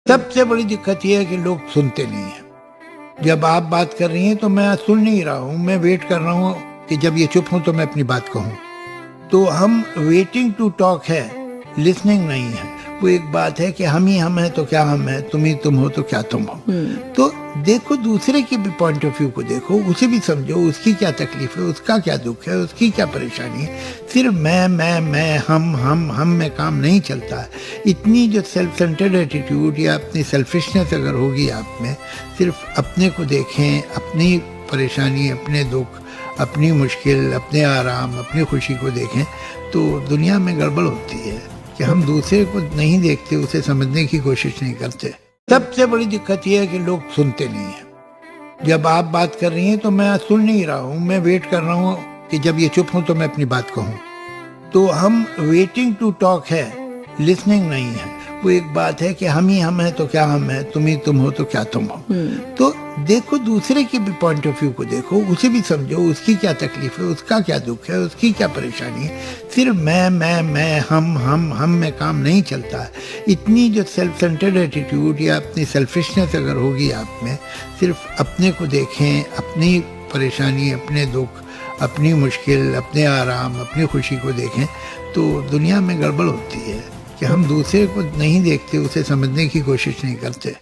सबसे बड़ी दिक्कत ये है कि लोग सुनते नहीं हैं। जब आप बात कर रही हैं तो मैं सुन नहीं रहा हूँ, मैं वेट कर रहा हूँ कि जब ये चुप हूँ तो मैं अपनी बात कहूँ। तो हम वेटिंग टू टॉक है, लिसनिंग नहीं है। वो एक बात है कि हम ही हम हैं तो क्या हम हैं, तुम ही तुम हो तो क्या तुम हो। तो देखो, दूसरे की भी पॉइंट ऑफ व्यू को देखो, उसे भी समझो, उसकी क्या तकलीफ है, उसका क्या दुख है, उसकी क्या परेशानी है। सिर्फ मैं हम में काम नहीं चलता है। इतनी जो सेल्फ सेंटर्ड एटीट्यूड या अपनी सेल्फिशनेस अगर होगी आप में, सिर्फ अपने को देखें, अपनी परेशानी, अपने दुख, अपनी मुश्किल, अपने आराम, अपनी खुशी को देखें, तो दुनिया में गड़बड़ होती है कि हम दूसरे को नहीं देखते, उसे समझने की कोशिश नहीं करते। सबसे बड़ी दिक्कत यह है कि लोग सुनते नहीं हैं। जब आप बात कर रही हैं तो मैं सुन नहीं रहा हूँ, मैं वेट कर रहा हूँ कि जब ये चुप हूँ तो मैं अपनी बात कहूँ। तो हम वेटिंग टू टॉक है, लिसनिंग नहीं है। वो एक बात है कि हम ही हम हैं तो क्या हम हैं, तुम ही तुम हो तो क्या तुम हो। तो देखो, दूसरे की भी पॉइंट ऑफ व्यू को देखो, उसे भी समझो, उसकी क्या तकलीफ है, उसका क्या दुख है, उसकी क्या परेशानी है। सिर्फ मैं हम में काम नहीं चलता है। इतनी जो सेल्फ सेंटर्ड एटीट्यूड या अपनी सेल्फिशनेस अगर होगी आप में, सिर्फ अपने को देखें, अपनी परेशानी, अपने दुख, अपनी मुश्किल, अपने आराम, अपनी खुशी को देखें, तो दुनिया में गड़बड़ होती है कि हम दूसरे को नहीं देखते, उसे समझने की कोशिश नहीं करते।